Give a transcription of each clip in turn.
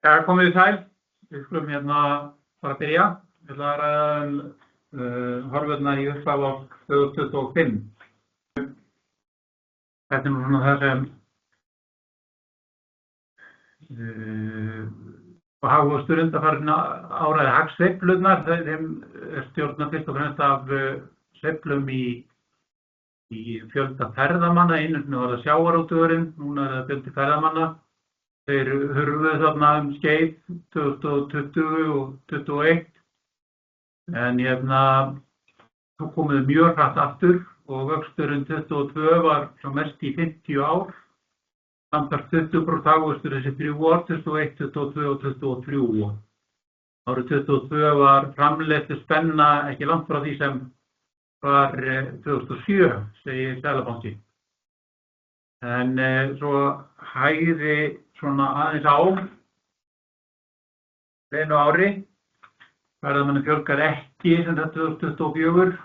Já, komið þið sæl. Við skulum bara byrja. Við ætlum að ræða horfurnar í upphafi ár 2025. Þetta nú svona það sem hagvöxtur undanfarinna ára hagsveiflurnar. Þeim stjórna fyrst og fremst af sveiflum í fjölda ferðamanna. Einu sinni var það sjávarútvegurinn, núna er það fjöldi ferðamanna. Þeir hurfu þarna skeið 2020 og 2021, en þá komuðu mjög hratt aftur og vöxturinn 2022 var svo mest í 50 ár, samtals 20% hagvöxtur þessi 3 ár, 2021, 2022 og 2023. Árið 2022 var framleiðsluspenna ekki langt frá því sem var 2007, segir Seðlabankinn. En svo hægði svona aðeins á einu ári, ferðamönnum fjölgaði ekki sem þetta 2024,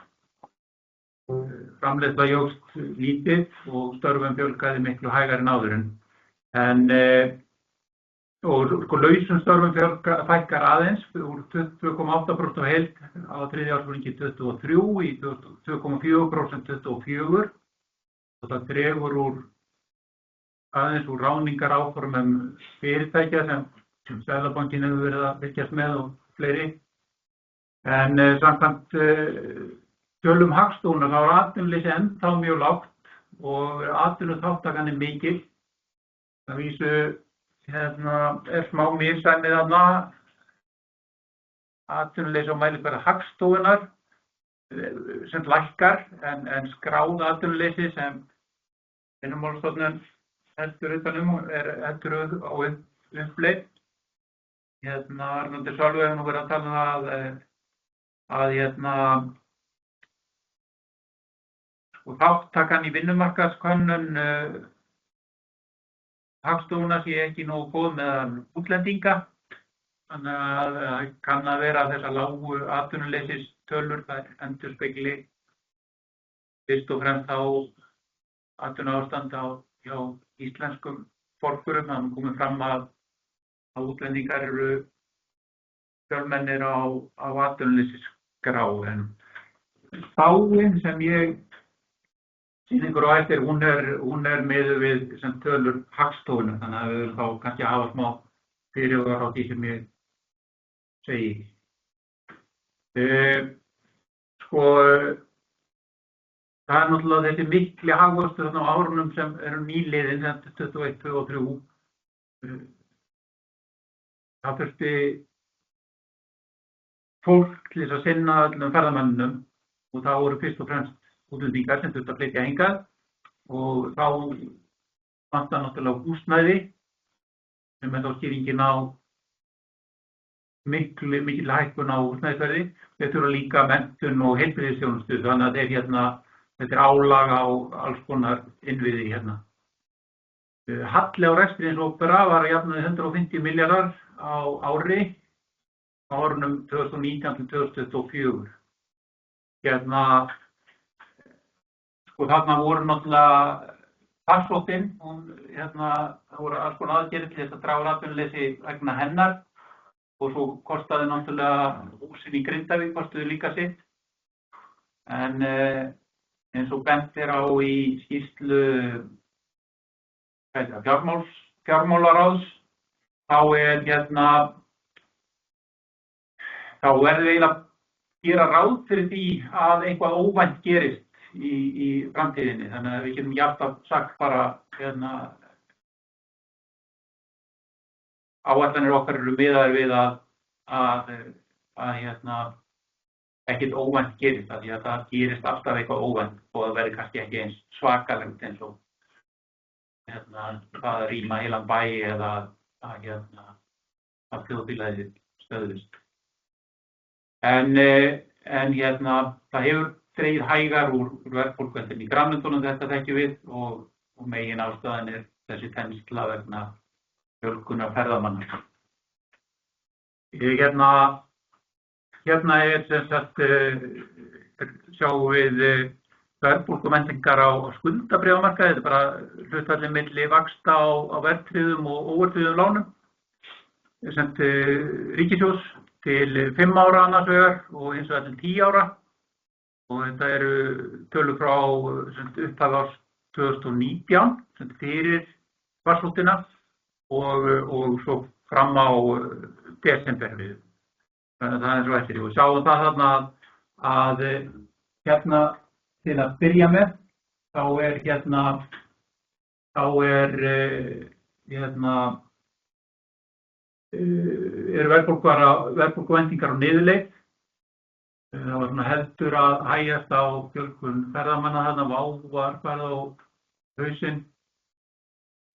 framleiðsla jókst lítið og störfum fjölgaði miklu hægar en áður og lausum störfum fækkar aðeins úr 2,8% á heild á þriðja ársfjórðungi 2023 í 2,4% 2024 og það dregur aðeins úr ráðningaráformum fyrirtækja sem Seðlabankinn hefur verið að fylgjast með og fleiri. En samkvæmt tölum Hagstofunnar þá er atvinnuleysi ennþá mjög lágt og atvinnuþátttakan er mikil. Það vísu er smá misræmi þarna. Atvinnuleysi á mælikvarða Hagstofunnar sem lækkar en skráð atvinnuleysi sem Vinnumálastofnun heldur utanum heldur á uppleið. Arnaldur Sölvi hefur nú verið að tala þáttakan í vinnumarkaðskönnun Hagstofunnar sé ekki nógu góð meðal útlendinga. Þannig að það kann að vera þessar lágu atvinnuleysistölur það endurspegli fyrst og fremst á atvinnuástand hjá íslenskum borgurum. Það komið fram að útlendingar eru fjölmennir á atvinnuleysisskrá. En spáin sem ég sýni ykkur á eftir, hún er miðuð við sem tölur Hagstofunnar, þannig að við erum þá kannski að hafa smá fyrirhugar á því sem ég segi. Það er náttúrulega þessi mikli hagvöxtur á árunum sem eru nýliðin, sem 21, 2 og 3. Það þurfti fólk til þess að sinna öllum ferðamönnum og það voru fyrst og fremst útlendingar sem þurfti að flytja hingað og þá vantar náttúrulega húsnæði sem er þá skýringin á mikil hækkun á húsnæðisverði. Þeir þurfa líka menntun og heilbrigðisþjónustu, þannig að þetta er álag á alls konar innviði hérna. Halli á rekstri hins opinbera var að jafnaði 150 milljarðar á ári á árunum 2019 til 2024. Þarna voru náttúrulega farsóttin, það voru alls konar aðgerðir til þess að draga úr atvinnuleysi vegna hennar og svo kostaði náttúrulega húsin í Grindavík kostuðu líka sitt. En eins og bent er á í skýrslu fjármálaráðs, þá verðum við eiginlega að gera ráð fyrir því að eitthvað óvænt gerist í framtíðinni. Þannig að við getum jafnvel sagt bara áætlanir okkar eru miðaðar við að ekkert óvænt gerist, því að það gerist alltaf eitthvað óvænt og það verður kannski ekki eins svakalegt eins og það rýma heilan bæ eða að þjóðfélagið stöðvist. En það hefur dregið hægar úr verðbólgu en í grannlöndunum, þetta þekkjum við og megin ástæðan er þessi þensla vegna fjölgunar ferðamanna. Hérna er sem sagt, sjáum við verðbólguvæntingar á skuldabréfamarkaði. Þetta er bara hlutfallið milli vaxta á verðtryggðum og óverðtryggðum lánum. ríkissjóðs til 5 ára annars vegar og hins vegar til 10 ára. Og þetta eru tölur frá upphafi árs 2019 fyrir farsóttina og svo fram á desember við. Þannig að það svo eftir. Og sjáum það þarna að hérna til að byrja með þá eru verðbólguvæntingar á niðurleið. Það var svona heldur að hægjast á fjölgun ferðamanna þarna, WOW var farið á hausinn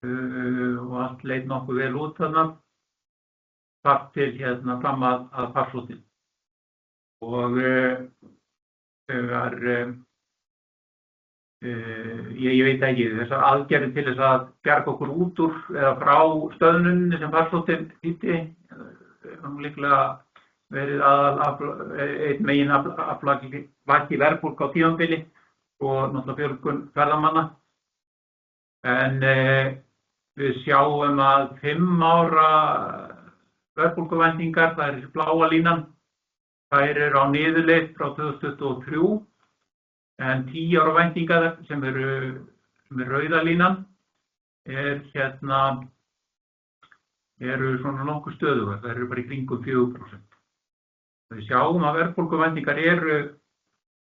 og allt leit nokkuð vel út þarna þar til fram að farsóttin. Og þegar ég veit ekki, þessar aðgerðir til þess að bjarga okkur út úr eða frá stöðnunni sem farsóttin þýddi, líklega verið einn megin aflaki verðbólga á tímabili og náttúrulega fjölgun ferðamanna. En við sjáum að 5 ára verðbólguvæntingar, það er þessi bláa línan, þær eru á niðurleið frá 2023, en 10 ára væntingar sem er rauða línan eru svona nokkuð stöðugar, það eru bara í kringum 4%. Við sjáum að verðbólguvæntingar eru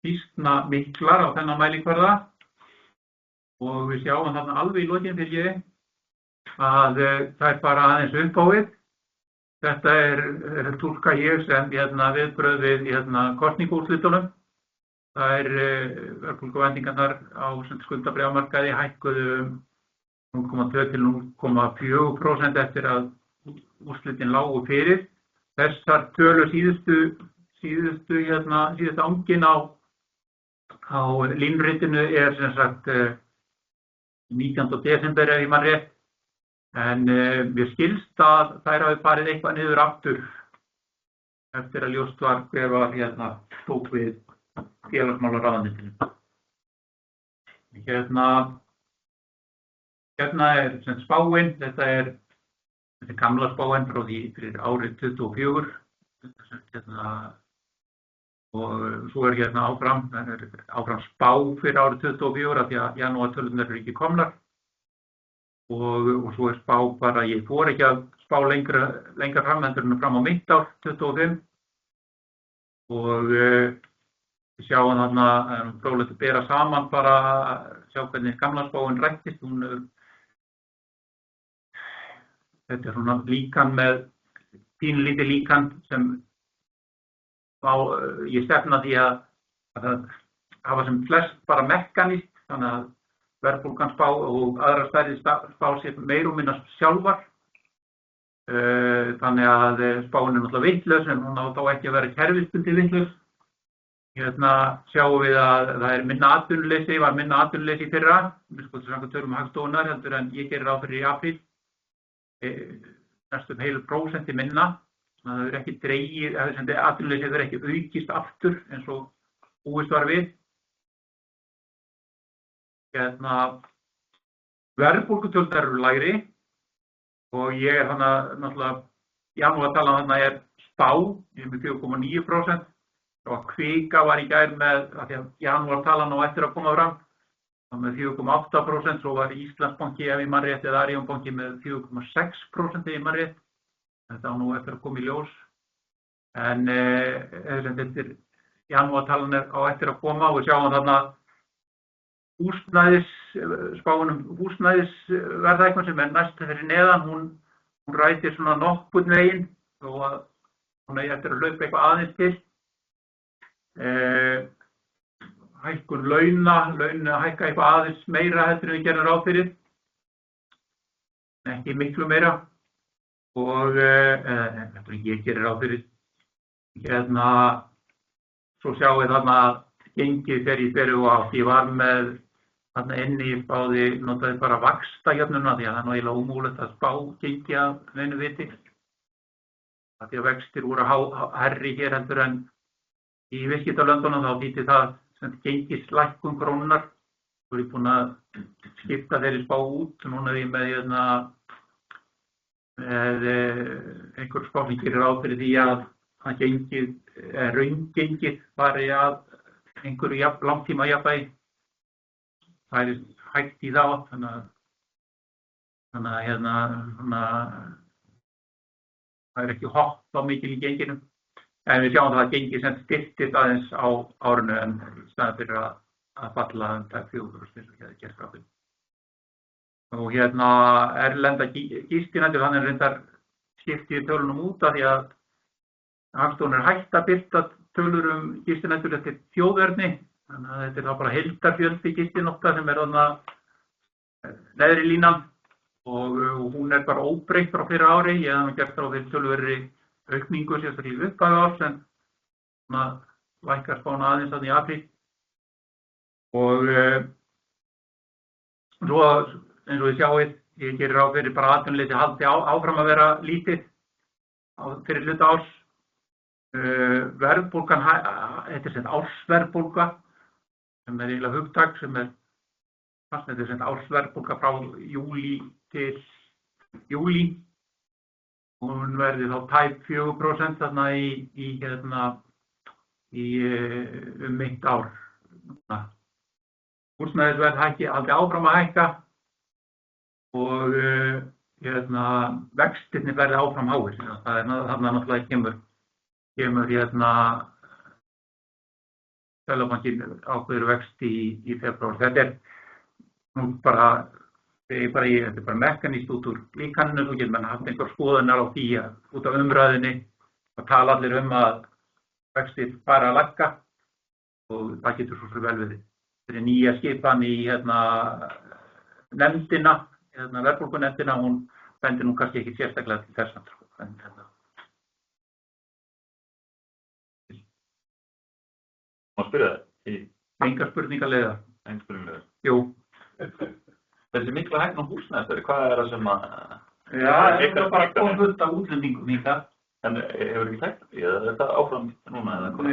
býsna miklar á þennan mælikvarða og við sjáum þarna alveg í lokin fyrir að það fara aðeins upp á við. Þetta túlka ég sem viðbrögð við kosningaúrslitunum. Það verðbólguvæntingarnar á skuldabréfamarkaði hækkuðu 0,2 til 0,4% eftir að úrslitin lágu fyrir. Þessar tölur síðustu angin á línritinu sem sagt 19. desember ef ég man rétt, en mér skilst að þær hafi farið eitthvað niður aftur eftir að ljóst var hver var tók við félagsmálaráðuneytinu. Hérna sem spáin, þetta er gamla spáin frá því fyrir árið 24 og svo áfram spá fyrir árið 24 af því að janúartölurnar eru ekki komnar og svo spá bara, ég fór ekki að spá lengra fram en fram á mitt ár 25 og við sjáum þarna fróðlegt að bera saman bara sjá hvernig gamla spáin rættist. Þetta er svona líkan með pínlítið líkan sem ég stefna því að hafa sem flest bara mekanískt, þannig að verðbólgan spá og aðrar stærri spá sér meir og minna sjálfar. Þannig að spáin náttúrulega vitlaus en hún á þá ekki að vera kerfisbundið vitlaus. Sjáum við að það er minna atvinnuleysi, var minna atvinnuleysi í fyrra, samkvæmt tölum Hagstofunnar heldur en ég gerir ráð fyrir í apríl. Næstum heilu prósenti minna, það hefur ekki dregið, atvinnuleysi hefur ekki aukist aftur eins og búist var við. Verðbólgutöldar eru lægri og ég náttúrulega, janúartalan er spá, ég er með 4,9%, og kvika var í gær með, af því að janúartalan á eftir að koma fram, með 4,8%, svo var Íslandsbanki ef ég man rétt eða Arionbanki með 4,6% ef ég man rétt. Þetta á nú eftir að koma í ljós. En janúartalan á eftir að koma og við sjáum þarna húsnæðisverðhækkun sem næst fyrir neðan, hún rætir svona nokkurn veginn og hún eftir að hlaupa eitthvað aðeins til. Hækkun laun hækka eitthvað aðeins meira heldur en við gerum ráð fyrir, ekki miklu meira og ég gerir ráð fyrir. Svo sjáum við þarna að gengið fer í og átt. Ég var með þarna inni, ég spáði, notaði bara vaxtajöfnuna því að það er eiginlega ómögulegt að spá gengi af neinu viti. Því að vextir voru hærri hér heldur en í viðskiptalöndunum, þá þýddi það sem gengislækkun krónunnar. Svo er ég búinn að skipta þeirri spá út. Núna er ég með einhver spá sem gerir ráð fyrir því að raungengið fari að einhverju langtíma jafnvægi. Það hægt í þá, þannig að það ekki hopp á mikil í genginu. En við sjáum það að gengið sem styrktist aðeins á árinu en í staðinn fyrir að falla það 4% eins og hefði gert frá því. Og erlenda gistinætur, þannig reyndar skiptið tölunum út af því að Hagstofan hætt að birta tölur gistinætur eftir þjóðerni, þannig að þetta þá bara heildarfjöldi gistinótta sem þarna neðri línan og hún bara óbreytt frá fyrra ári. Ég hef gert á þeim töluveri aukningu sérstaklega í upphafi árs en lækkar spána aðeins þarna í apríl. Og svo eins og þið sjáið, ég gerir ráð fyrir bara atvinnuleysi haldi áfram að vera lítið fyrir hluta árs. Verðbólgan, þetta sem ársverðbólga, sem eiginlega hugtak sem þetta sem ársverðbólga frá júlí til júlí. Hún verði þá tæp 4% þarna í mitt ár. Húsnæðisverð haldi áfram að hækka og vextirnir verði áfram háir. Það þarna náttúrulega kemur Seðlabankinn ákveður vexti í febrúar. Þetta nú bara mekanískt út úr líkaninu, þú getur haft einhver skoðunar á því út af umræðinni og tala allir að vextir fara að lækka og það getur svo vel við. Þetta nýja skipan í nefndina, verðbólgunefndina, hún bendir nú kannski ekki sérstaklega til þess. Má spyrja það? Engar spurningaleiðar. Jú. Þessi mikla hækkun á húsnæðisverði, hvað það sem að... Já, það bara kom fullt af útlendingum hingað. En hefur ekki tækt því? Er þetta áfram núna eða hvað?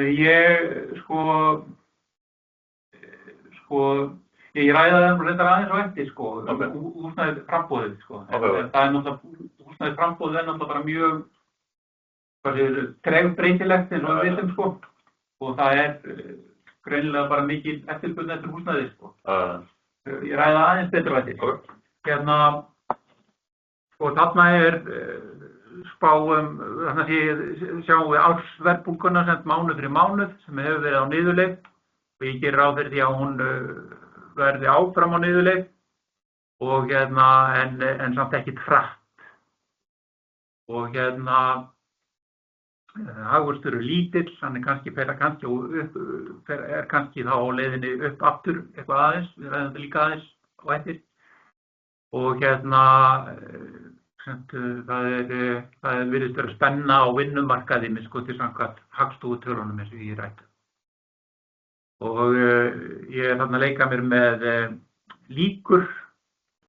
Ég ræði það reyndar aðeins á eftir, húsnæðis framboðið, Það náttúrulega, húsnæðis framboðið náttúrulega bara mjög, tregbreytilegt eins og við vitum, og það greinilega bara mikil eftirspurn eftir húsnæði, Ég ræði aðeins betur á eftir. Þarna spá þarna sjáum við ársverðbólguna sem mánuð fyrir mánuð sem hefur verið á niðurleið og ég gerir ráð fyrir því að hún verði áfram á niðurleið og en samt ekki hratt. Og hagvöxtur lítill, hann kannski þá á leiðinni upp aftur eitthvað aðeins, við ræðum þetta líka aðeins á eftir. Og það virðist vera spenna á vinnumarkaði með samkvæmt Hagstofutölunum eins og ég ræddi. Og ég þarna að leika mér með líkur,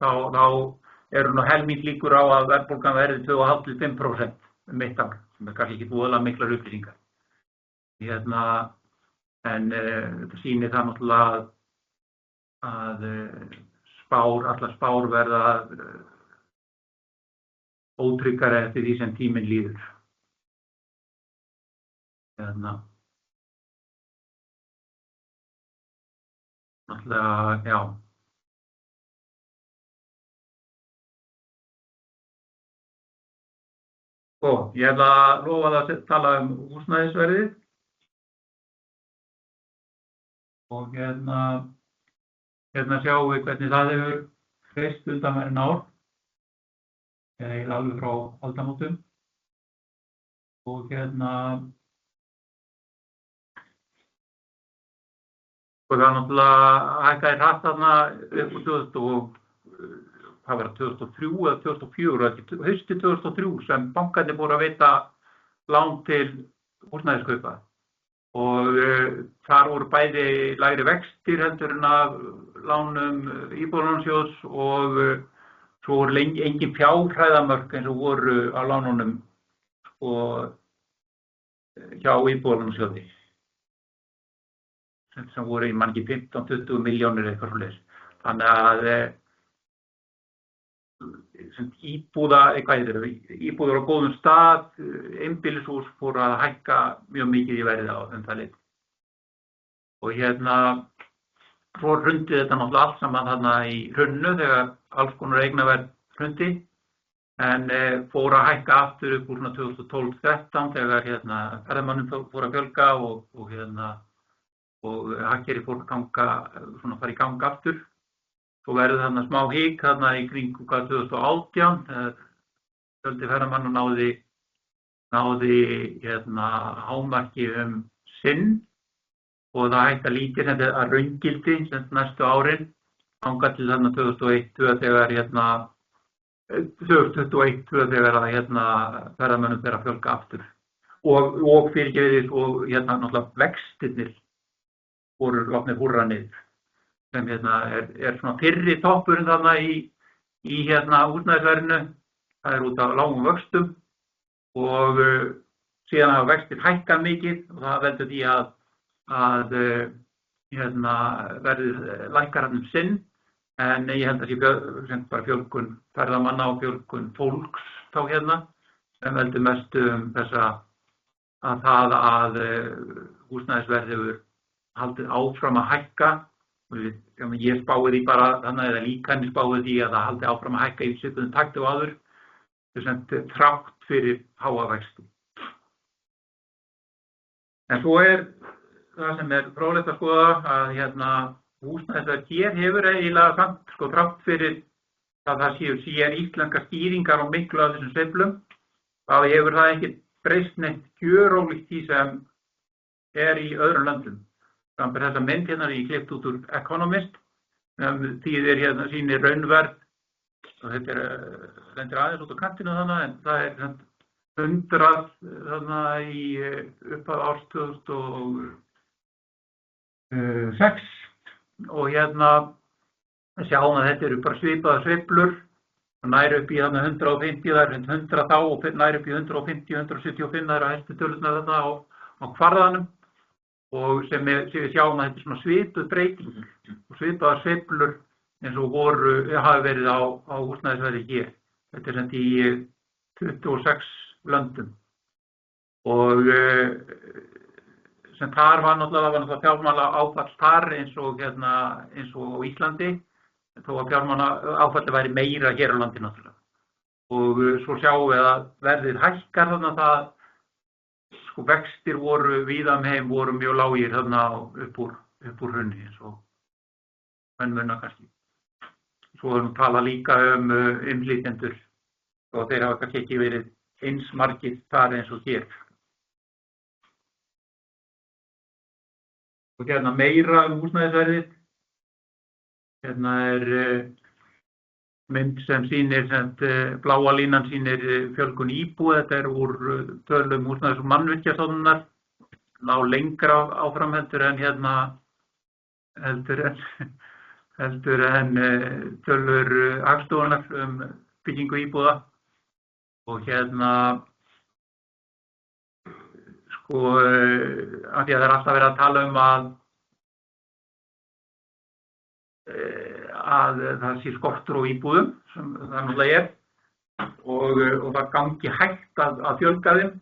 þá eru nú helming líkur á að verðbólgan verði 2,5 til 5% mitt ár, sem kannski ekki voðalega miklar upplýsingar. En þetta sýnir það náttúrulega að allar spár verða ótryggari eftir því sem tíminn líður. Náttúrulega, já. Ég ætla að lofa að tala húsnæðisverðið. Og sjáum við hvernig það hefur breyst undanfarin ár. Eiginlega alveg frá aldamótum. Og það náttúrulega hækkaði hratt þarna upp á 2003 eða 2004, haustið 2003 sem bankarnir voru að veita lán til húsnæðiskaupa. Og þar voru bæði lægri vextir heldur en af lánum Íbúðalánasjóðs og svo voru engin fjárhæðamörk eins og voru á lánunum hjá Íbúðalánasjóði. Sem voru í mangi 15-20 milljónir eitthvað svoleiðis. Þannig að íbúður á góðum stað, einbýlishús fóru að hækka mjög mikið í verði á það leyti. Og svo hrundi þetta náttúrulega allt saman þarna í hrunnu þegar alls konar eignaverð hrundi, en fór að hækka aftur upp úr 2012-13 þegar ferðamönnum fór að fjölga og hagkerfið fór að fara í gang aftur. Svo verður þarna smá hik þarna í kringum 2018 þegar fjöldi ferðamanna náði hámarki sinn og það hætti að lítið að raungildi næstu árin þangað til þarna 2021-2 þegar ferðamönnum fer að fjölga aftur og fyrirgefið og náttúrulega vextirnir voru látnir húrra niður sem svona fyrri toppurinn þarna í húsnæðisverðinu. Það út af lágum vöxtum og síðan hafa vextir hækkað mikið og það veldur því að verðið lækkar sinn, en ég held að sé bara fjölgun ferðamanna og fjölgun fólks þá sem veldur mest þessa að húsnæðisverð hefur haldið áfram að hækka. Ég spái því bara þannig eða líkanir spái því að það haldi áfram að hækka í svipuðum takti og áður, þrátt fyrir háa vexti. En svo það sem fróðlegt að skoða að húsnæðisverð hér hefur eiginlega samt þrátt fyrir að það séu íslenskar skýringar og miklu af þessum sveiflum, þá hefur það ekki breyst neitt gjörólíkt því sem í öðrum löndum. Samanber þessa mynd ég klippt út úr Economist, þýðir sýnir raunverð, og þetta lendir aðeins út á kantinu þannig, en það 100 þannig upp að árs 2006 og sjáum að þetta eru bara svipaðar sveiflur, nær upp í 150, það 100 þá og nær upp í 150, 175, það hæstu tölurnar þarna á kvarðanum. Og sem við sjáum að þetta svona svipuð breyting og svipaðar sveiflur eins og hafi verið á húsnæðisverði hér. Þetta í 26 löndum. Og sem þar var náttúrulega fjármála áfall þar eins og á Íslandi, þó að fjármála áfalli væri meira hér á landi náttúrulega. Og svo sjáum við að verðið hækkar þarna það. Vextir voru víða heim voru mjög lágir þarna upp úr hrunni eins og munna kannski. Svo tala líka innflytjendur og þeir hafa kannski ekki verið eins margir þar eins og hér. Og meira húsnæðisverðið. Mynd sem sýnir, bláa línan sýnir fjölgun íbúa, þetta úr tölum húsnæðis- og mannvirkjastofnunar, ná lengra áfram heldur en tölur Hagstofunnar byggingu íbúða. Og af því að það alltaf verið að tala að það sé skortur á íbúðum, sem það náttúrulega og það gangi hægt að fjölga þeim.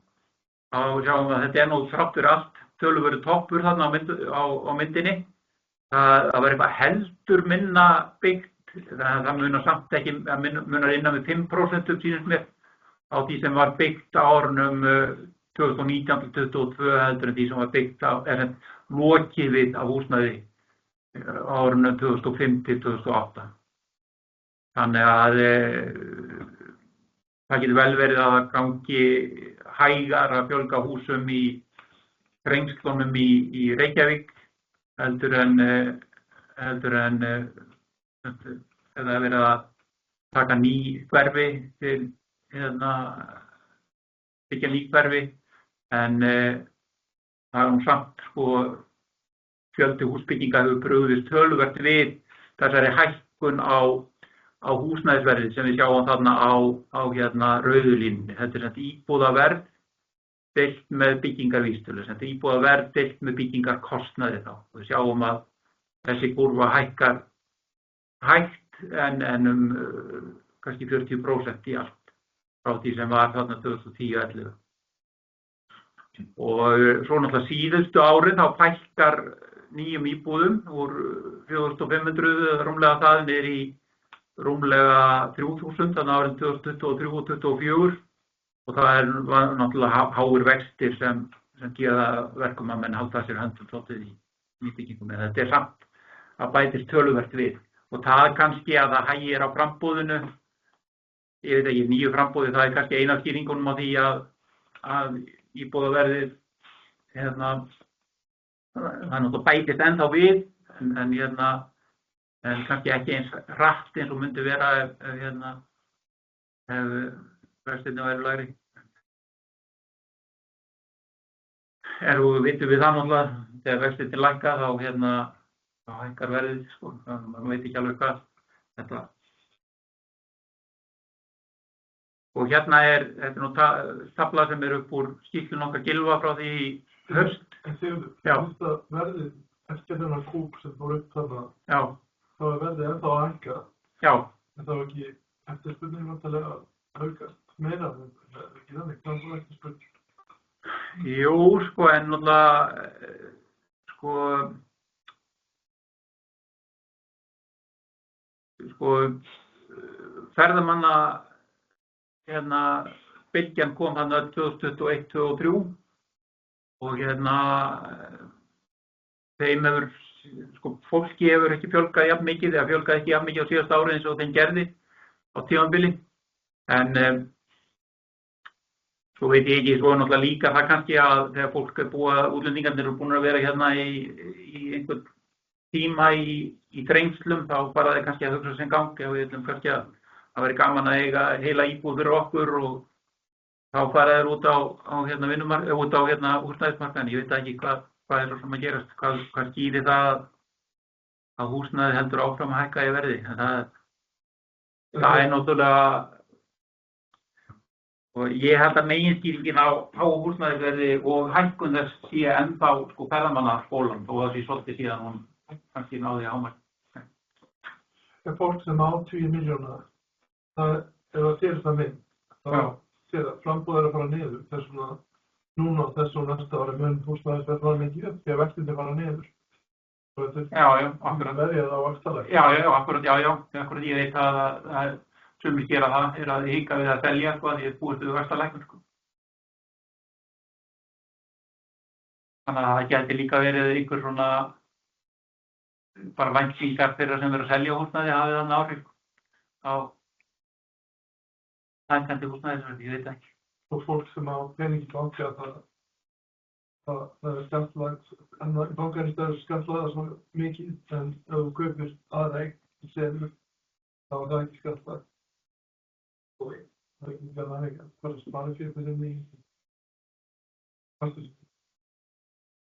Þá sjáum við að þetta nú þrátt fyrir allt töluverður toppur þarna á myndinni. Það var eitthvað heldur minna byggt, það munar samt ekki, munar innan við 5% sýnist mér á því sem var byggt á árunum 2019-22 heldur en því sem var byggt lokið við af húsnæði árunum 2005-2008. Þannig að það getur vel verið að það gangi hægar að fjölga húsum í þrengslunum í Reykjavík heldur en eða verið að taka ný hverfi til byggja ný hverfi, en það samt fjöldi húsbygginga hefur brugðist töluvert við þessari hækkun á húsnæðisverði sem við sjáum þarna á rauðu línunni. Þetta íbúðaverð deilt með byggingarvísitölu, íbúðaverð deilt með byggingarkostnaði þá. Við sjáum að þessi kúrfa hækkar hægt en kannski 40% í allt frá því sem var þarna 2010-11. Og svo náttúrulega síðustu árið þá fækkar nýjum íbúðum úr 4.500 rúmlega það niður í rúmlega 3.000 þannig árið 2023 og 2024 og það var náttúrulega háir vextir sem gera verkum að menn halda sér höndum svolítið í nýbyggingum en þetta samt að bætist töluvert við og það kannski að það hægir á frambúðinu ég veit ekki, nýju frambúði það kannski eina af skýringunum á því að íbúðaverðið það náttúrulega bætist ennþá við en kannski ekki eins hratt eins og myndi vera ef vextirnir væru lægri. Vitum við það náttúrulega þegar vextirnir lækka þá hækkar verðið sko, maður veit ekki alveg hvað þetta. Og þetta er nú tafla sem upp úr skýrslunni okkar Gylfa frá því í haust. En Sigurður, finnst það verðið eftir þennan kúb sem fór upp þarna, þá verðið ennþá að hækka. Já. En þá ekki eftirspurning vantarlega að aukast meira, en ekki þannig, hvað er eftirspurning? Jú, sko, en náttúrulega, ferðamanna bylgjan kom þarna 2021-2023 og þeim fólki hefur ekki fjölgað jafn mikið eða fjölgað ekki jafn mikið á síðasta ári eins og þeim gerði á tímabili en svo veit ég ekki, svo náttúrulega líka það kannski að þegar fólk útlendingarnir eru búin að vera í einhvern tíma í þrengslum þá fara þeir kannski að hugsa sem gangi og við ætlum kannski að það væri gaman að eiga heila íbúð fyrir okkur og þá fara þeir út á húsnæðismarkaðinn. Ég veit ekki hvað er sem að gerast, hvað skýrir það að húsnæði heldur áfram að hækka í verði. Það er náttúrulega, og ég held að meginskýringin á húsnæðisverði og hækkun þess sé ennþá ferðamannaskólan og það sé svolítið síðan hún kannski náði hámark. Fólk sem á 20 milljóna, ef það sér það mynd, þá sér að frambúð að fara niður. Þess vegna núna þessu næsta ári mun húsnæðisverð fara mikið upp því að vextirnir fara niður. Já, akkurat. Verðið á vaxtalækkun. Já, akkurat ég veit að sumir gera það er að hika við að selja því að búist við vaxtalækkun. Þannig að það gæti líka verið einhver svona bara væntingar þeirra sem eru að selja húsnæði hafið þannig áhrif á hækkandi húsnæðisverð, ég veit ekki. Og fólk sem á peningi banki að það er skattlagt, en bankarist er skattlagða svo mikið en ef þú kaupir aðra eign í seðlu þá er það ekki skattlagt. Og það er ekki þannig að hvað er sparið fyrir þessum nýjum fasteign.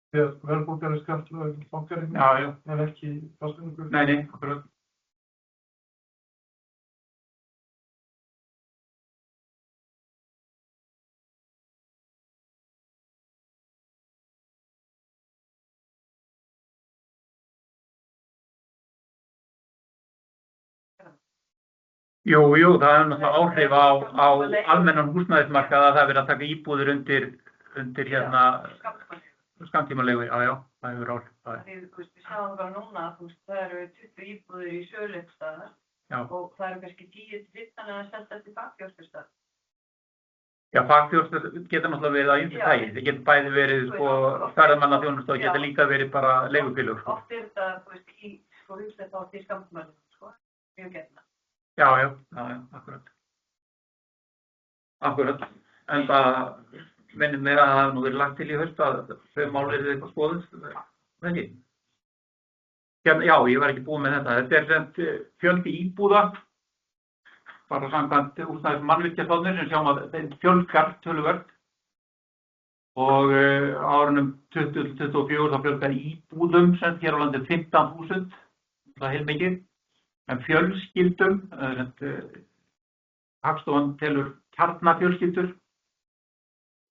Þegar verðbólgan er skattlagð bankareikning en ekki fasteignakaup. Nei, akkurat. Jú, það er náttúrulega áhrif á almennan húsnæðismarkað að það er verið að taka íbúðir undir skammtímaleigu, já, það hefur áhrif. Við sjáum bara núna að það eru 20 íbúðir í sölu einhvers staðar og það eru kannski 10-15 að selja eftir fagþjónustustað. Já, fagþjónusta geta náttúrulega verið á ýmsu tagi. Það getur bæði verið ferðamannaþjónusta og geta líka verið bara leigufélög. Oft er þetta í húsnæði þá til skammtímaleigu, mjög gætna. Já, akkurat. En það minnir mér að það hafi nú verið lagt til í haust að þau mál eru eitthvað skoðust, ekki? Já, ég var ekki búinn með þetta. Þetta er sem fjöldi íbúða, bara samkvæmt húsnæðis mannvirkjastofnun sem sjáum að þeim fjölgar töluvert og á árunum 2024 þá fjölgar íbúðum sem hér á landi 15.000, það er heilmikið. En fjölskyldum, Hagstofan telur kjarnafjölskyldur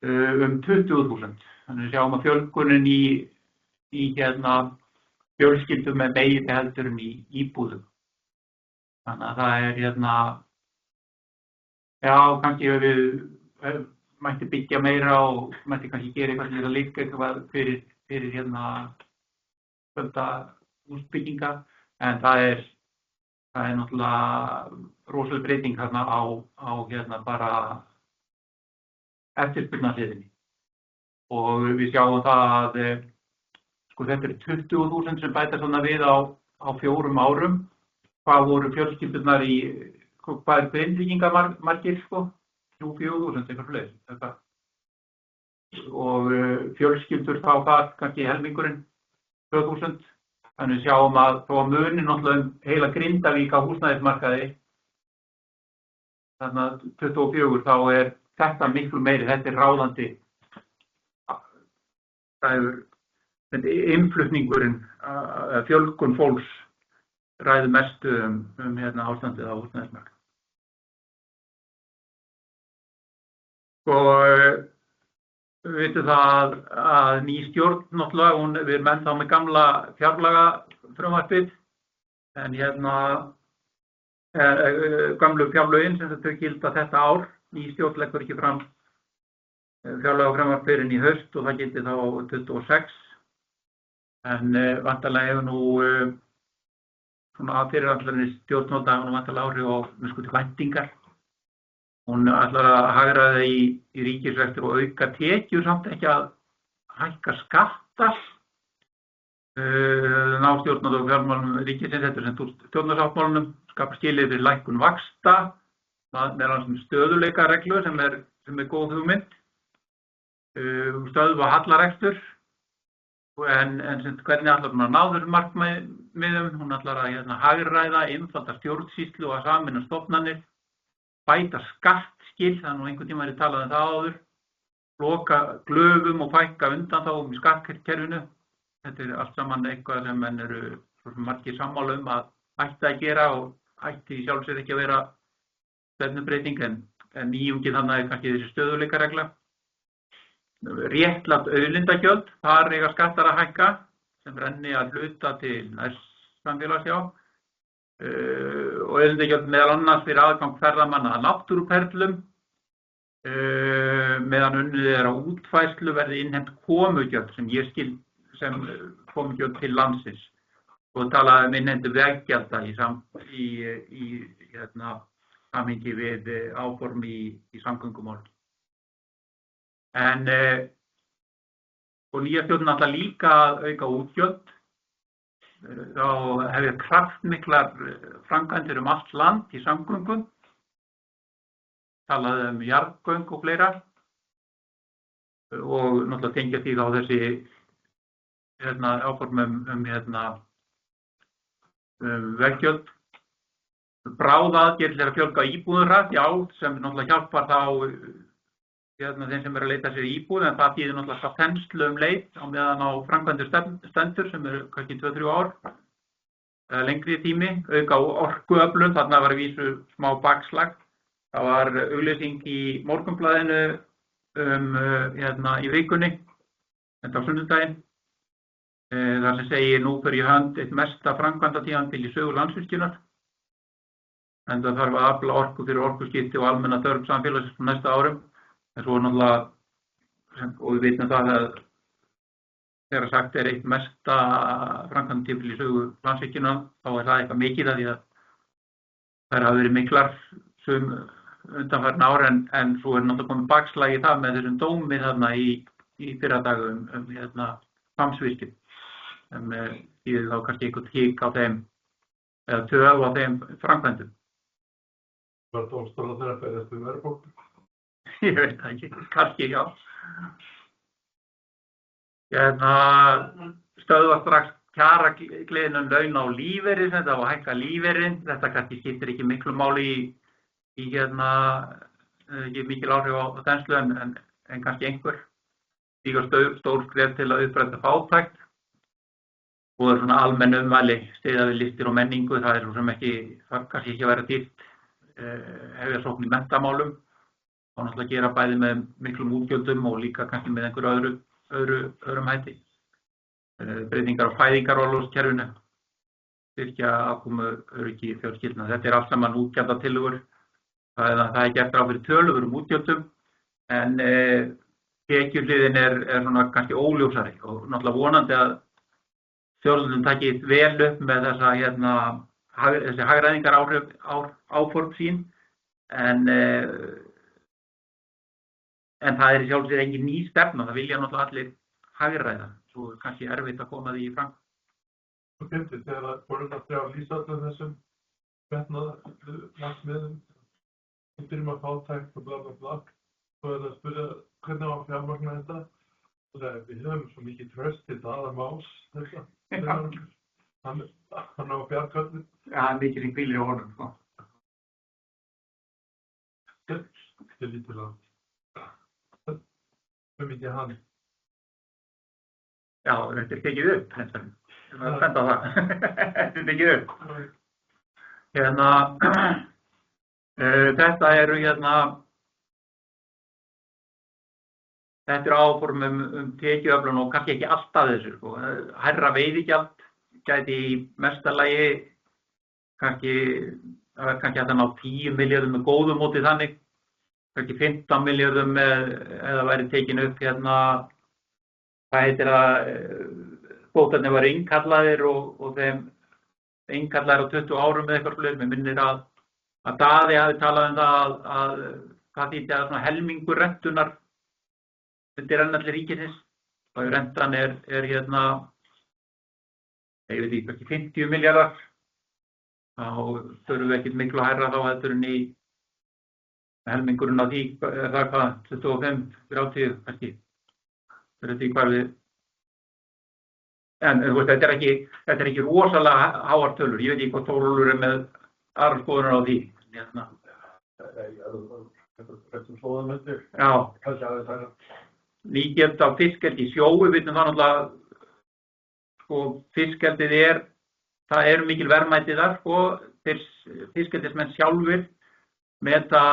20.000. Þannig að sjáum að fjölgunin í fjölskyldum með meiri heldur en í íbúðum. Þannig að það er Já, kannski við mætti byggja meira og mætti kannski gera eitthvað til að líka eitthvað fyrir fjölda húsbygginga, en það er náttúrulega rosaleg breyting þarna á bara eftirspurnarhliðinni. Og við sjáum það að þetta eru 20.000 sem bæta svona við á 4 árum. Hvað voru fjölskyldunar hvað er Grindvíkingar margir 3-4.000 eitthvað svoleiðis. Og fjölskyldur fá það kannski helmingurinn 2.000. Þannig sjáum að þó að munin náttúrulega heila Grindavík á húsnæðismarkaði þarna 24 þá er þetta miklu meiri, þetta er ráðandi. Það er innflutningurinn, fjölgun fólks ræður mestu ástandið á húsnæðismarkaði. Og við vitum það að ný stjórn náttúrulega, við erum ennþá með gamla fjárlagafrumvarpið, en gamlu fjárlögin sem þau gilda þetta ár, ný stjórn leggur ekki fram fjárlagafrumvarp fyrr en í haust og það gildi þá 26, en vantarlega hefur nú svona fyrirætlanir stjórnvalda hefur nú vantarlega áhrif á væntingar. Hún ætlar að hagræða í ríkisrekstur og auka tekjur samt ekki að hækka skatta. Ná stjórnar og fjármálum ríkisins, þetta er sem stjórnarsáttmálunum, skapar skilyrði fyrir lækkun vaxta, meðal stöðugleikareglu sem er góð hugmynd, stöðva hallarekstur, en hvernig ætlar hún að ná þessum markmiðum, hún ætlar að hagræða, einfalda stjórnsýslu og að sameina stofnanir, bæta skattskil, það er nú einhvern tíma verið talað um það áður, loka glöfum og fækka undanþágum í skattkerfinu. Þetta er allt saman eitthvað sem menn eru margir sammála að ætti að gera og ætti sjálf sér ekki að vera stefnubreyting, en nýjungin þannig er kannski þessi stöðugleikaregla. Réttlátt auðlindagjöld, þar eiga skattar að hækka, sem renni að hluta til nærsamfélagsjá. Og auðlindagjöld meðal annars fyrir aðgang ferðamanna að náttúruperlum, meðan unnið er á útfærslu verði innheimt komugjöld sem ég skil sem komugjöld til landsins og talaði innheimtu veggjalda í samhengi við áform í samgöngumálum. En og nýja stjórnin ætlar líka að auka útgjöld. Þá hefur kraftmiklar framkvæmdir allt land í samgöngum, talaði jarðgöng og fleira og náttúrulega tengja því þá þessi áform veggjöld. Bráðaaðgerðir til að fjölga íbúðarhratt, já, sem náttúrulega hjálpar þá þeim sem að leita sér íbúð, en það þýðir náttúrulega þenslu leið á meðan á framkvæmdir stendur sem eru kannski 2-3 ár, lengri tími, auka orkuöflun, þarna var vísu smá bakslag. Það var auglýsing í Morgunblaðinu í vikunni, þetta á sunnudaginn, þar sem segir nú fyrir í hönd eitt mesta framkvæmdatímabil í sögu Landsvirkjunar, en það þarf að afla orku fyrir orkuskipti og almenna þörf samfélagsins á næsta árum. En svo náttúrulega, og við vitum það að þegar sagt er eitt mesta framkvæmdatímabil í sögu Landsvirkjunar, þá er það eitthvað mikið af því að þær hafa verið miklar undanfarin ár, en svo er náttúrulega komið bakslag í það með þessum dómi þarna í fyrradag Hvammsvirkjun, sem þýðir þá kannski eitthvað hik á þeim, eða töf á þeim framkvæmdum. Var dómstólar þeirra berjast við verðbólgu? Ég veit það ekki, kannski já. Stöðva strax kjaragliðnum launa og lífeyri, þetta var að hækka lífeyrin, þetta kannski skiptir ekki miklu máli í ekki mikil áhrif á þenslu, en kannski einhver. Stíga stór skref til að uppræta fátækt og það er svona almenn ummæli, styðja við listir og menningu, það er svo sem það kannski ekki að vera dýrt, hefja sókn í menntamálum. Og náttúrulega gera bæði með miklum útgjöldum og líka kannski með einhverju öðrum hætti. Breytingar á fæðingarorlofskerfinu, styrkja afkomu öryggi fjölskyldna. Þetta er allt saman útgjaldatillögur, Það gert ráð fyrir töluverðum útgjöldum, en tekjuhliðin er svona kannski óljósari og náttúrulega vonandi að stjórnvöldin taki vel upp með þessi hagræðingar áform sín, en það í sjálfu sér engin ný stefna, það vilja náttúrulega allir hagræða, svo er kannski erfitt að koma því í fram. Og fyndið, þegar það voru að lýsa allir þessum markmiðum, við byrjum að fátækt og bla bla bla, og það að spyrja hvernig á að fjármagna þetta, og það við höfum svo mikið tröst til Daða Más, hann á bjargkvöldu. Ja, hann mikið sem hvílir í honum, sko. Þetta lítur að mikið hann. Já, þetta tekið upp, þetta spennt á það. Þetta tekið upp. Þetta eru þetta áform tekjuöflun og kannski ekki alltaf þessu, sko. Hærra veiðigjald gæti í mesta lagi kannski hægt að ná 10 milljörðum með góðu móti þannig, kannski 15 milljörðum eða væri tekin upp hvað heitir að kvótarnir var innkallaðir og þeim innkallaðir á 20 árum með eitthvað slur. Mér minnir að Daði hafi talað um það að hvað þýtti að svona helmingur rentunar undir renna til ríkisins, og rentan er ég veit ekki, kannski 50 milljarðar, þá þurfum við ekkert miklu að hærra þá heldur en í helmingurinn á því, er það hvað, 25, 30, kannski, fyrir því hvað við, en þetta er ekki rosalega háar tölur, ég veit ekki hvað Þórólfur er með aðrar skoðunar á því. Já, nýgjöld á fiskeldi í sjó, við vitum það náttúrulega, sko, fiskeldið það eru mikil verðmæti þar, sko, fiskeldismenn sjálfir meta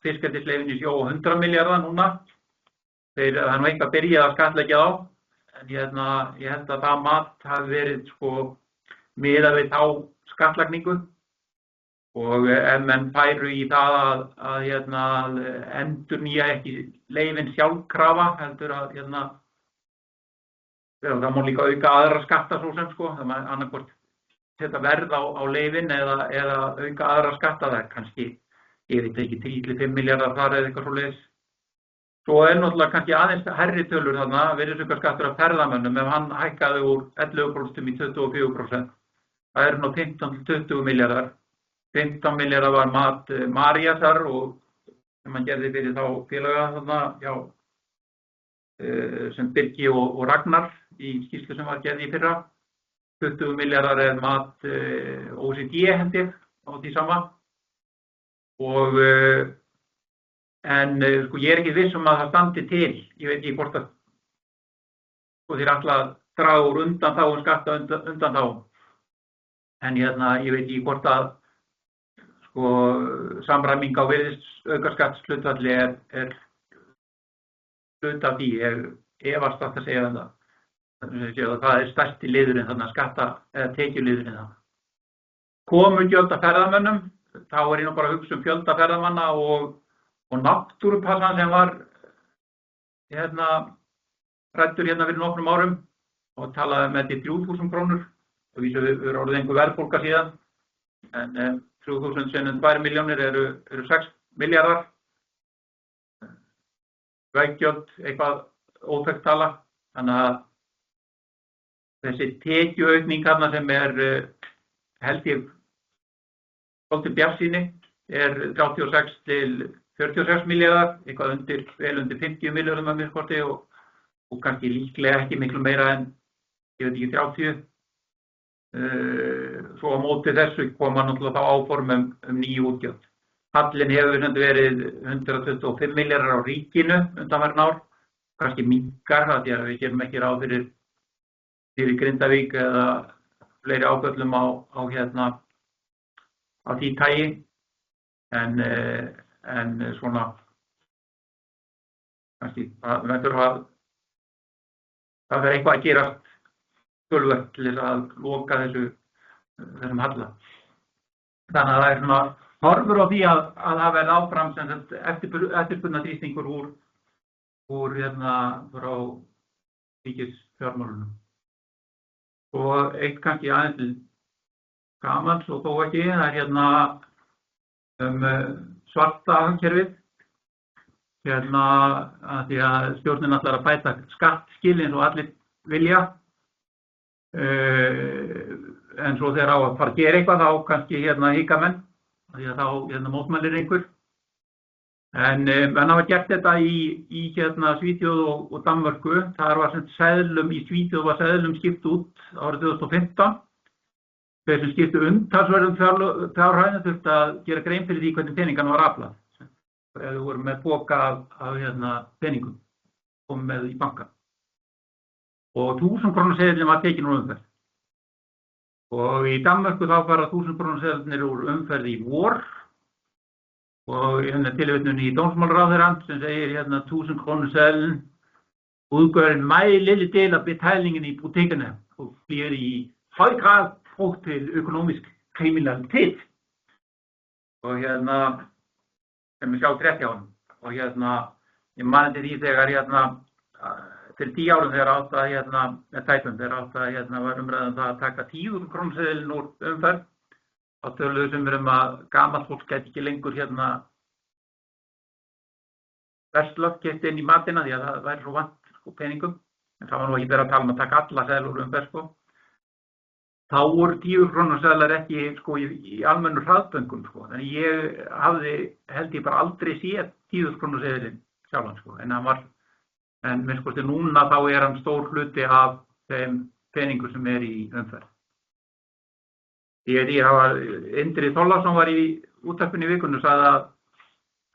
fiskeldisleifin í sjó 100 milljarða núna, það er nú eitthvað byrjað að skattleggja á, en ég held að það mat hafi verið, sko, miðað við þá skattlagningu, og ef menn færu í það að endurnýja ekki leifin sjálfkrafa, heldur að það má líka auka aðra skatta svo sem, sko, það má annarkvort setja verð á leifin eða auka aðra skatta, það er kannski, ég veit ekki, 3-5 milljarðar þar eða eitthvað svoleiðis. Svo er náttúrulega kannski aðeins hærri tölur þarna, virðisaukaskattur af ferðamönnum, ef hann hækkaði úr 11% í 24%, það eru nú 15-20 milljarðar. 15 milljarðar var mat Maríasar og sem hann gerði fyrir þá félaga þarna, já, sem Birgi og Ragnar í skýrslu sem var gerði í fyrra. 20 milljarðar er mat OECD held ég á því sama. Og en sko ég er ekki viss að það standi til, ég veit ekki hvort að sko þeir ætla að draga úr undanþágum skatta undanþágum. En ég veit ekki hvort að sko samræming á virðisaukaskattshlutfalli er hluti af því, ég efast að segja það. Það er stærsti liðurinn þarna, skatta eða tekjuliðurinn þarna. Komugjöld af ferðamönnum, þá er ég nú bara að hugsa fjölda ferðamanna og náttúrupassan sem var ræddur fyrir nokkrum árum og talaði með því 3.000 krónur og vísu við erum orðið einhver verðbólga síðan, en 3.000 sinnum 2 milljónir eru 6 milljarðar. Veggjöld, eitthvað óþekkt tala, þannig að þessi tekjuaukning þarna sem held ég svolítið bjartsýni, 36 til 46 milljarðar, eitthvað vel undir 50 milljörðum að mér korti og kannski líklega ekki miklu meira en, ég veit ekki, 30. Svo á móti þessu koma náttúrulega þá áform nýju útgjöld. Hallinn hefur verið 125 milljarðar á ríkinu undanfarin ár, kannski minnkar það því að við gerum ekki ráð fyrir Grindavík eða fleiri ágöllum á því tagi, en svona kannski það er eitthvað að gerast töluvert til að loka þessum halla. Þannig að það er svona horfur á því að það verði áfram sem sagt eftirspurnaþrýstingur úr frá ríkisfjármálunum. Og eitt kannski aðeins gamals og þó ekki, það svarta hagkerfið. Að því að stjórnin ætlar að bæta skattskil eins og allir vilja. En svo þegar á að fara að gera eitthvað þá kannski hika menn. Því að þá mótmælir einhver. En menn hafa gert þetta í Svíþjóð og Danmörku. Þar var sem seðlum í Svíþjóð var seðlum skipt út árið 2015. Þeir sem skiptu umtalsverðum fjárhæðum þurftu að gera grein fyrir því hvernig peningan var aflað. Eða voru með poka af peningum, komið með í banka. Og 1000 krónu seðlinn var tekin úr umferð. Og í Danmörku þá fara 1000 krónu seðlirnir úr umferð í vor. Og tilvitnun í dómsmálaráðherrann sem segir 1000 krónu seðlinn udgør en meget lille del af betalingen i butikkerne og bliver i høj grad brugt til økonomisk kriminalitet. Og sem við sjá 30 árum. Og ég man eftir því þegar fyrir 10 árum þegar átt að með tæpum þegar átt að var umræðan það að taka 10.000 krónuseðilinn úr umferð. Þá töluðu sem að gamalt fólk gæti ekki lengur verslað keypt inn í matina því að það væri svo vant peningum. En það var nú ekki verið að tala að taka alla seðla úr umferð. Þá voru 10 krónuseðlar ekki í almennu hraðböngum. Þannig ég held ég bara aldrei séð 10 krónuseðilinn sjálfan. En hann var, núna þá hann stór hluti af þeim peningum sem í umferð. Indri Þorláksson var í útvarpinu í vikunni og sagði að,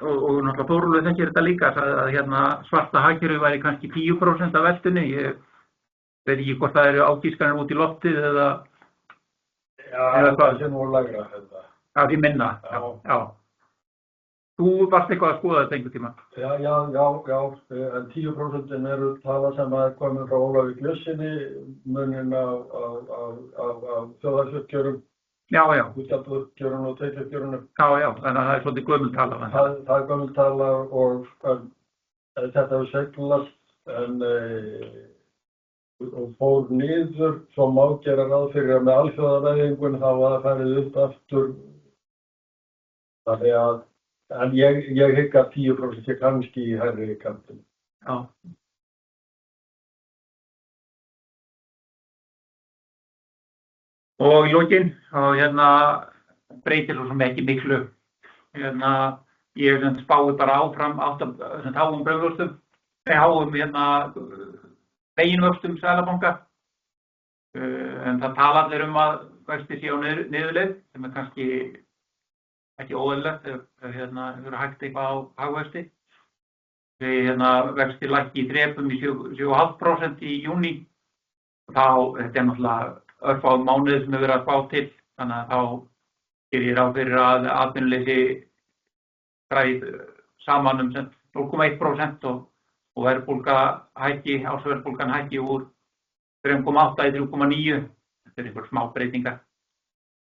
og náttúrulega Þórólfur þekkir þetta líka, sagði að svarta hagkerfið væri kannski 10% af veltunni. Ég veit ekki hvort það eru átískanir út í loftið eða það sé nú lægra þetta. Já, því minna. Já. Þú varst eitthvað að skoða þetta einhvern tíma? Já, en 10% eru tala sem komið frá Ólafi Glössinni, munin af þjóðhagsuppgjörum. Já. Útgjaldauppgjörun og tekjuuppgjörunum. Já, þannig að það svolítið gömul tala. Það gömul tala og þetta hefur seglast og fór niður svo má gera ráð fyrir að með alþjóðavæðingun þá var það farið upp aftur. Þannig að en ég hygg að 10% kannski í hærri kantinn. Já. Og í lokin, breytir svo sem ekki miklu. Ég spái bara áfram háum brauðvöxtum, háum meginvöxtum Seðlabanka. En það tala allir að vextir sé á niðurleið, sem kannski ekki óeðlilegt ef hefur hægt eitthvað á hagvexti. Vextir lækki í þrepum í 7,5% í júní. Þetta náttúrulega örfáum mánuði sem hefur verið að spá til, þannig að þá gerir ég ráð fyrir að atvinnuleysi dragi saman 0,1% og ársverðbólgan hækki úr 3,8 í 3,9. Þetta einhver smá breytingar.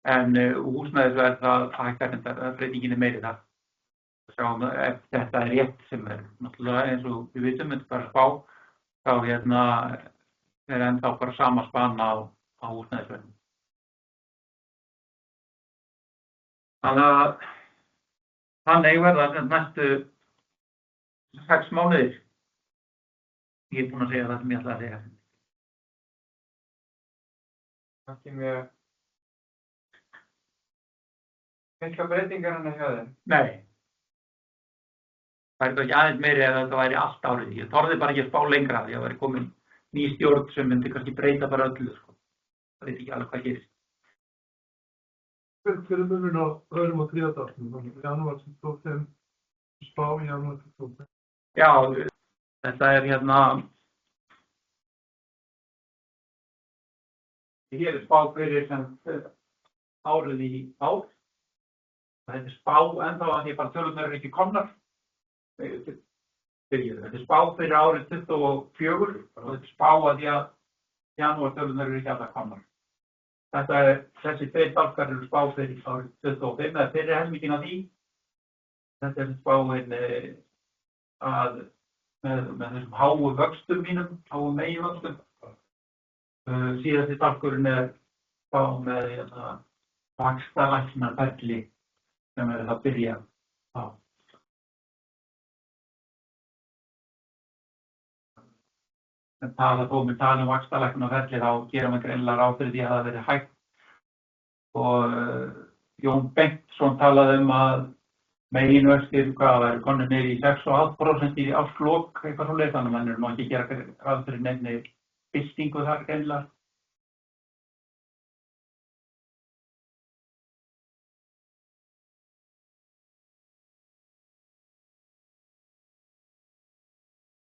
En húsnæðisverð það hækkar en breytingin meiri þar. Sjáum ef þetta rétt sem náttúrulega eins og við vitum, þetta bara spá, þá ennþá bara sama spann á húsnæðisverðinu. Þannig verða næstu 6 mánuðir. Ég búinn að segja það sem ég ætlaði að segja. Ekki mjög mikla breytingar hjá þeim? Nei. Það væri ekki aðeins meiri ef þetta væri allt árið. Ég þorði bara ekki að spá lengra því að það væri komin ný stjórn sem myndi kannski breyta bara öllu. Það veit ekki alveg hvað gerist. Hver munurinn á öðrum og þriðja dagsnum? Janúar 25, spá í janúar 25. Já, þetta hér spá fyrir sem árið í ár. Þetta spá ennþá að því bara tölurnar eru ekki komnar. Þetta spá fyrir árið 24 og þetta spá að því að janúar tölurnar eru ekki alltaf komnar. Þessi tveir dálkar eru spá fyrir árið 25 eða fyrir helminginn af því. Þetta spáin að með þessum háu vöxtum mínum, háu meginvöxtum. Síðasti dálkurinn spá með vaxtalækkunarferli sem að byrja á. En tala vaxtalækkunarferli þá gera maður greinilega ráð fyrir því að það verið hægt. Og Jón Bengtsson talaði að meginvextir væru komnir niður í 6,5% í árslok, eitthvað svoleiðis, þannig að mann nú ekki gera ráð fyrir neinni byltingu þar greinilega.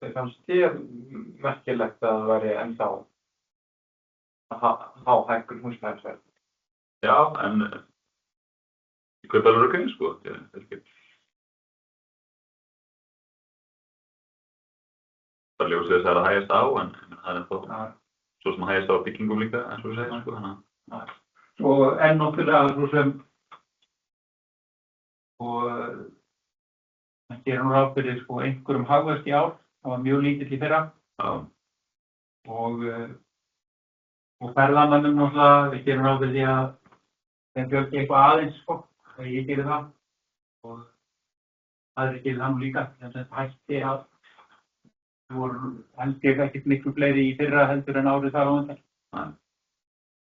Það fannst þér merkilegt að það væri ennþá há hækkun húsnæðisverð? Já, en ég kaupi alveg rökkein, sko. Það ljósið þess að það hægast á, en það ennþá svo sem hægast á byggingum líka, eins og við segjum, sko. Svo náttúrulega svo sem og það gerir ráð fyrir einhverjum hagvexti í ár. Það var mjög lítill í fyrra. Já. Og ferðamönnum náttúrulega, við gerum ráð fyrir því að þeim fjölgi eitthvað aðeins, þegar ég gerir það. Og aðrir gerir það nú líka, þess að hætti að það voru held ég ekkert miklu fleiri í fyrra heldur en árið þar á undan.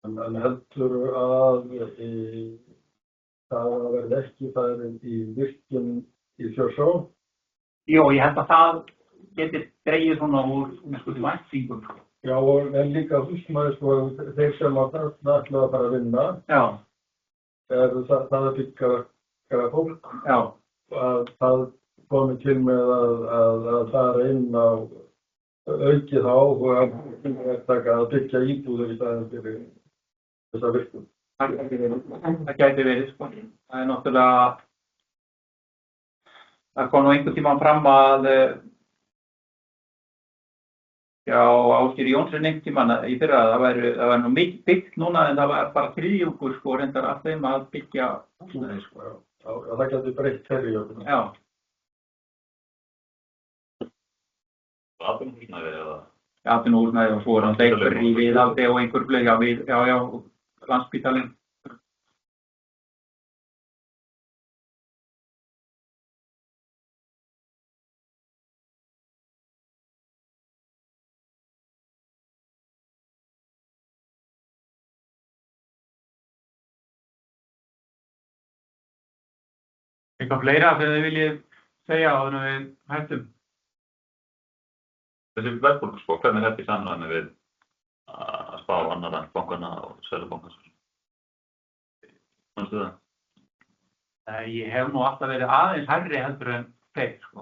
En heldur að það verði ekki farin í virkjun í Þjórsá? Jó, ég held að það getur dregið svona úr væntingum. Já, en líka húsnæði, þeir sem að þarna ætla að fara að vinna. Já. Það að byggja fólk. Já. Að það komi til með að fara inn á aukið áhuga að byggja íbúðir í staðinn fyrir þessa virkjun. Það gæti verið, sko. Það er náttúrulega, það kom nú einhvern tímann fram að já, Ásgeir Jónsson einhvern tímann í fyrra, það væri nú mikið byggt núna en það var bara þriðjungur, sko, reyndar af þeim að byggja húsnæði, sko. Já, það gæti breytt þeirri. Já. Atvinnuhúsnæði eða? Atvinnuhúsnæði og svo hann einhver í Viðhaldi og einhver fleiri, já, Landspítalinn. Eitthvað fleira sem þið viljið segja áður en við hættum? Þessi verðbólguspá, hvernig er þetta í samræmi við að spá annarra en bankana og seðlabankans? Fannstu það? Ég hef nú alltaf verið aðeins hærri heldur en þeir, sko.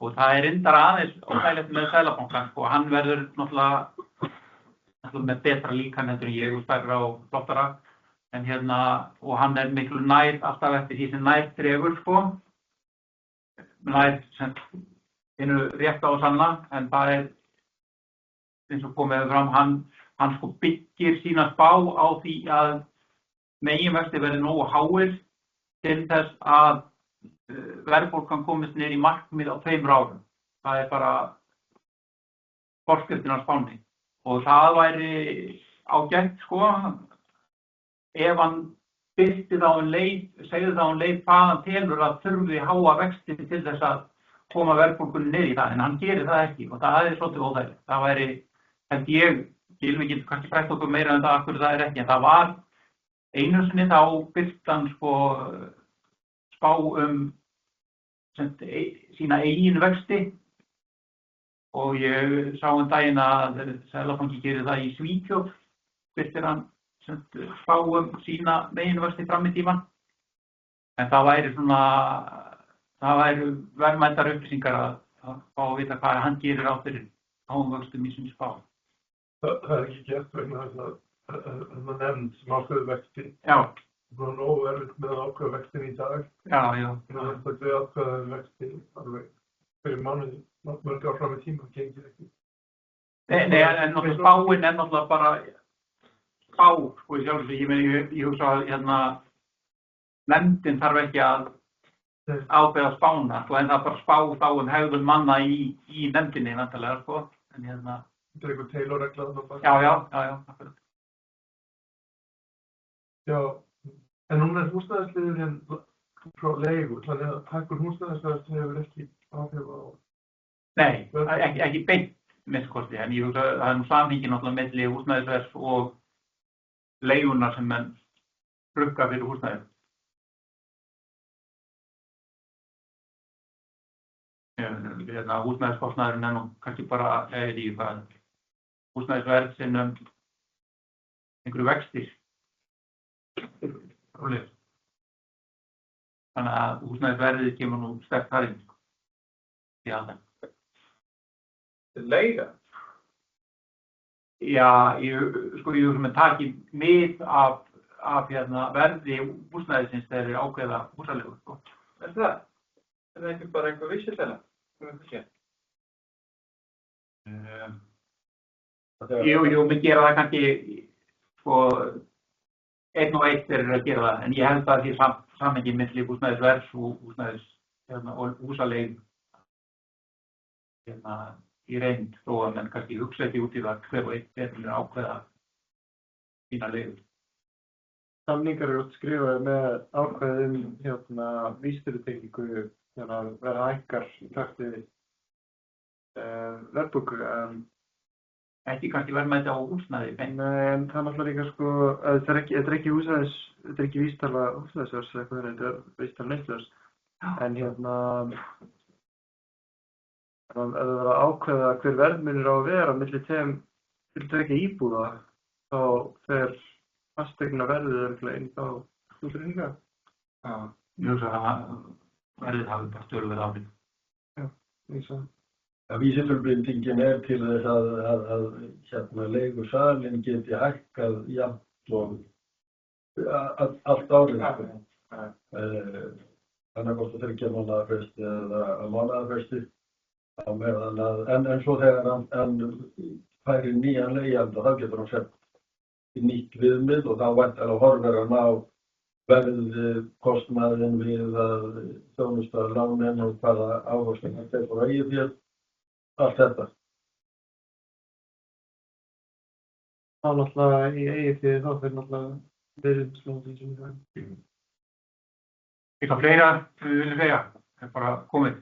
Og það er reyndar aðeins óþægilegt með seðlabankan, sko. Hann verður náttúrulega með betra líkan heldur en ég og stærra og flottara. En og hann er miklu nær alltaf eftir því sem nær dregur, sko. Nær sem einu rétt á sanna, en það er eins og komið fram, hann sko byggir sína spá á því að meginvextir verði nógu háir til þess að verðbólgan komist niður í markmið á 2 árum. Það er bara forskriftin á spánni. Og það væri ágætt, sko, ef hann byrti þá segði þá leið hvað hann telur að þurfi háa vexti til þess að koma verðbólgunni niður í það, en hann gerir það ekki og það er svolítið óþægilegt. Það væri, held ég, Gylfi getur kannski frætt okkur meira en það af hverju það er ekki, en það var einu sinni þá byrti hann sko spá sína eigin vexti og ég sá daginn að Seðlabanki gerir það í Svíþjóð, byrtir hann spá sína meginvexti fram í tímann, en það væri verðmætar upplýsingar að fá að vita hvað hann gerir á fyrir háum vöxtum í sinni spá. Það er ekki gert vegna þess að nefnd sem ákveður vexti. Já. Það er nógu erfitt með að ákveða vextin í dag. Já. Það er að ákveða vexti alveg fyrir mánuði, mörg ár fram í tíma, gengir ekki. Nei, en spáin er náttúrulega bara spá, sko, í sjálfsög, ég hugsa að nefndin þarf ekki að ákveða spána, sko, en það bara spá þá hegðun manna í nefndinni, vantarlega, sko, en Þetta er einhver Taylor-regla þarna bara. já, akkurat. Já, en núna er húsnæðisliðurinn frá leigu, þannig að hækkun húsnæðisverðs hefur ekki áhrif á... Nei, ekki beint minnst en ég hugsa að það er nú samhengi náttúrulega milli húsnæðisverðs og leigunar sem menn brugga fyrir húsnæði. Húsnæðiskostnaðurinn er nú kannski bara húsnæðisverð sinnum einhverju vextir. Þannig að húsnæðisverðið kemur nú sterkt þar inn. Já, það. Leiga? Já, ég hugsa með taki mið af verði húsnæðisins þegar þeir ákveða húsaleigu, sko. Er það? Er það ekki bara einhver vísilega? Jú, við gera það kannski, sko, einn og einn þeir eru að gera það, en ég held að því samhengi milli húsnæðisverðs og húsaleigu í reynd, þó að menn kannski hugsa ekki út í það hver og einn þeir eru ákveða sína leigur. Samningar eru skrifaði með ákveðum vísitölutengingu vera hækkar í takti verðbólgu. Ekki kannski verðmæti á húsnæði. Nei, en það náttúrulega líka sko, þetta er ekki vísitala húsnæðisverðs eitthvað, þetta er vísitala neysluverðs. En ef það verður að ákveða hver verðmunur á að vera milli tveggja íbúða, þá fer fasteignaverðið örugglega inn á húsreikninga. Já, ég hugsa að verðið hafi bara töluverð áhrif. Já, ég sagði. Vísitölubindingin er til þess að leigusalinn geti hækkað jafnt og allt árið. Annarkvort að 3 mánaða fresti eða mánaða fresti. En svo þegar hann færir nýjan leigjanda, þá getur hann sett nýtt viðmið og þá væntanlega horfir hann á verðkostnaðinn við að þjónusta lánin og hvaða ávöxtun hann tekur á eigið fé, allt þetta. Þá náttúrulega í eigið fé þá fyrir náttúrulega verðslóðin sem það er. Eitthvað fleira sem við viljum segja, það er bara komið.